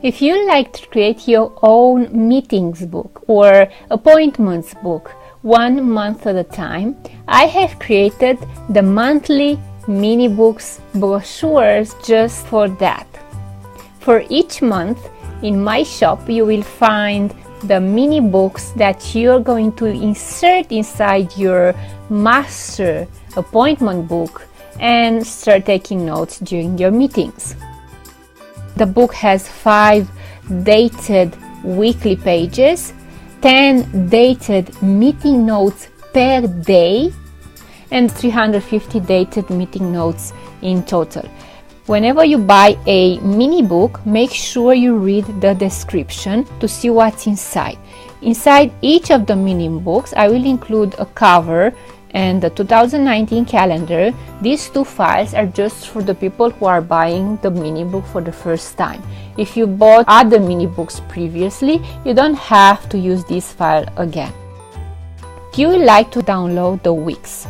If you like to create your own meetings book or appointments book 1 month at a time, I have created the monthly mini books brochures just for that. For each month in my shop you will find the mini books that you're going to insert inside your master appointment book and start taking notes during your meetings. The book has 5 dated weekly pages, 10 dated meeting notes per day, and 350 dated meeting notes in total. Whenever you buy a mini book, make sure you read the description to see what's inside. Inside each of the mini books, I will include a cover and the 2019 calendar. These 2 files are just for the people who are buying the mini book for the first time. If you bought other mini books previously, you don't have to use this file again. You will like to download the weeks.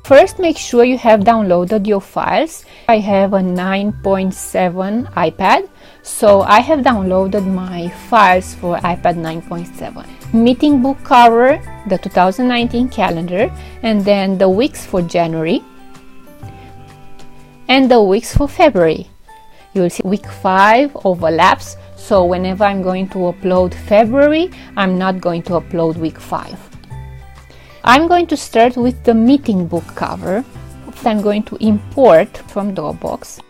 First, make sure you have downloaded your files. I have a 9.7 iPad, so I have downloaded my files for iPad 9.7. Meeting book cover, the 2019 calendar, and then the weeks for January and the weeks for February. You will see week 5 overlaps, so whenever I'm going to upload February, I'm not going to upload week 5. I'm going to start with the meeting book cover. I'm going to import from Dropbox.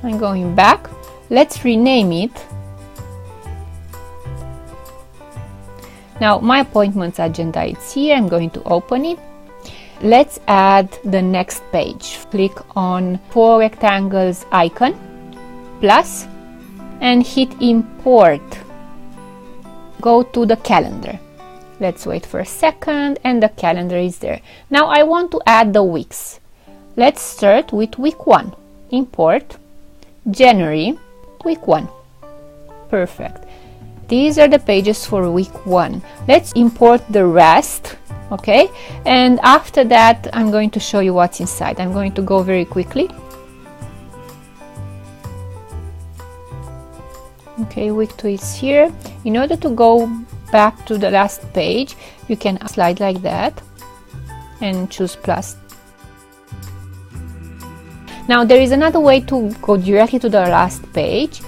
I'm going back. Let's rename it. Now my appointments agenda is here. I'm going to open it. Let's add the next page. Click on 4 rectangles icon, plus, and hit import. Go to the calendar. Let's wait for a second, and the calendar is there. Now I want to add the weeks. Let's start with week 1. Import January, week 1. Perfect. These are the pages for week 1. Let's import the rest, okay? And after that, I'm going to show you what's inside. I'm going to go very quickly. Okay, week 2 is here. In order to go back to the last page, you can slide like that and choose plus. Now there is another way to go directly to the last page.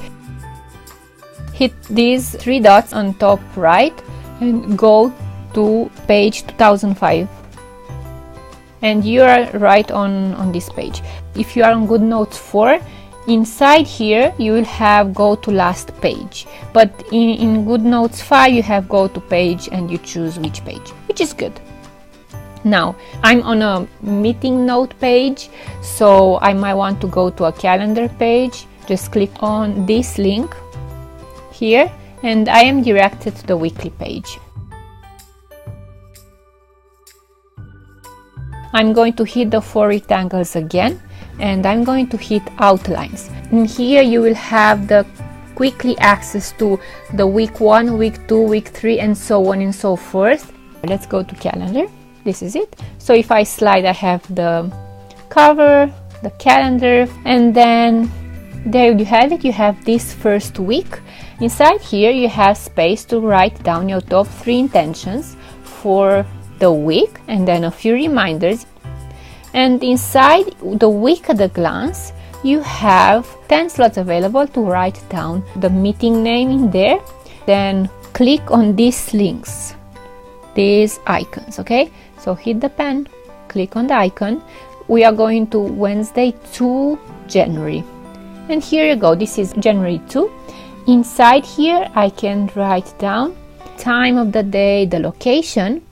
Hit these 3 dots on top right and go to page 2005. And you are right on this page. If you are on GoodNotes 4, inside here you will have go to last page, but in GoodNotes 5 you have go to page and you choose which page, which is good. Now I'm on a meeting note page, so I might want to go to a calendar page. Just click on this link here and I am directed to the weekly page. I'm going to hit the 4 rectangles again, and I'm going to hit outlines. And here you will have the quickly access to the week 1, week 2, week 3, and so on and so forth. Let's go to calendar. This is it. So if I slide, I have the cover, the calendar, and then there you have it. You have this first week. Inside here you have space to write down your top 3 intentions for the week and then a few reminders. And inside the week at a glance, you have 10 slots available to write down the meeting name in there. Then click on these links, these icons, okay? So hit the pen, click on the icon. We are going to Wednesday 2 January. And here you go, this is January 2. Inside here I can write down time of the day, the location,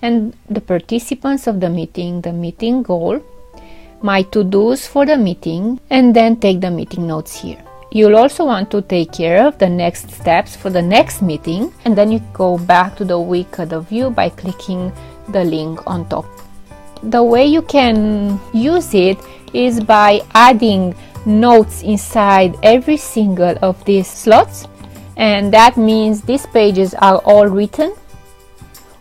and the participants of the meeting goal, my to-dos for the meeting, and then take the meeting notes here. You'll also want to take care of the next steps for the next meeting, and then you go back to the week at a view by clicking the link on top. The way you can use it is by adding notes inside every single of these slots, and that means these pages are all written,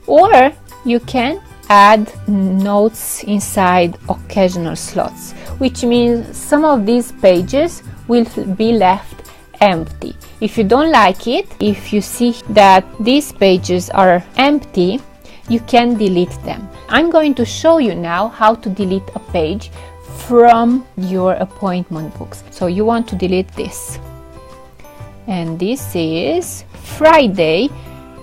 or you can add notes inside occasional slots. which means some of these pages will be left empty. If you don't like it, if you see that these pages are empty, you can delete them. I'm going to show you now how to delete a page from your appointment books. So you want to delete this, and this is Friday.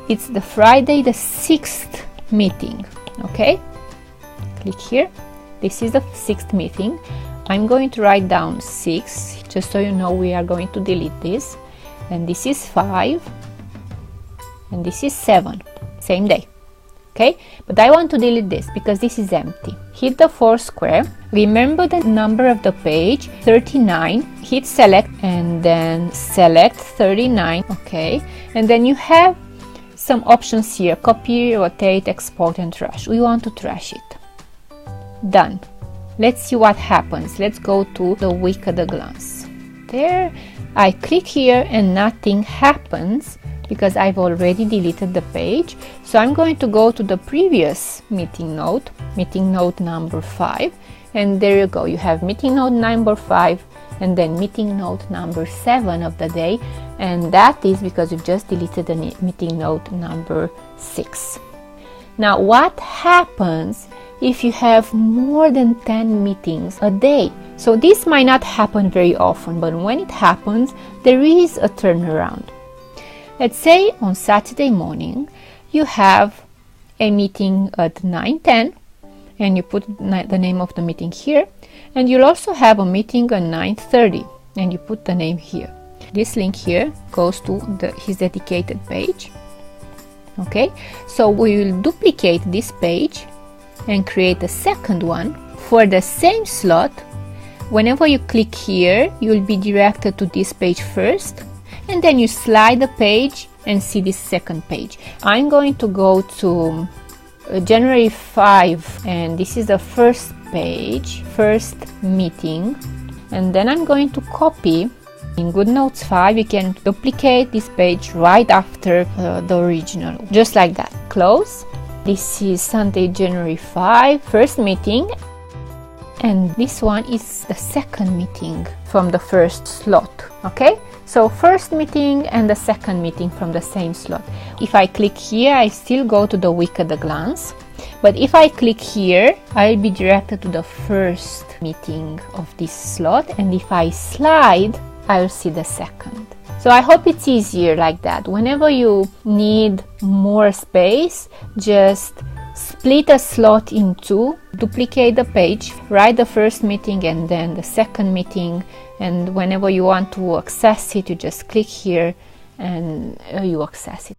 It's the Friday the 6th meeting. Okay, click here. This is the 6th meeting. I'm going to write down 6 just so you know we are going to delete this, and this is 5, and this is 7, same day. Okay, but I want to delete this because this is empty. Hit the 4 square, remember the number of the page 39, hit select and then select 39. Okay, and then you have some options here: copy, rotate, export and trash. We want to trash it. Done. Let's see what happens. Let's go to the week at a glance. There, I click here and nothing happens because I've already deleted the page. So I'm going to go to the previous meeting note number 5, and there you go. You have meeting note number 5 and then meeting note number 7 of the day, and that is because you've just deleted the meeting note number 6. Now what happens if you have more than 10 meetings a day? So this might not happen very often, but when it happens, there is a turnaround. Let's say on Saturday morning you have a meeting at 9:10, and you put the name of the meeting here, and you'll also have a meeting at 9:30, and you put the name here. This link here goes to his dedicated page. Okay, so we will duplicate this page and create a second one for the same slot. Whenever you click here, you will be directed to this page first, and then you slide the page and see this second page. I'm going to go to January 5, and this is the first page, first meeting, and then I'm going to copy. In GoodNotes 5 you can duplicate this page right after the original, just like that. Close. This is Sunday, January 5, first meeting, and this one is the second meeting from the first slot. Okay, so first meeting and the second meeting from the same slot. If I click here, I still go to the week at a glance, but if I click here, I'll be directed to the first meeting of this slot, and if I slide, I'll see the second. So I hope it's easier like that. Whenever you need more space, just split a slot in two, duplicate the page, write the first meeting and then the second meeting, and whenever you want to access it, you just click here and you access it.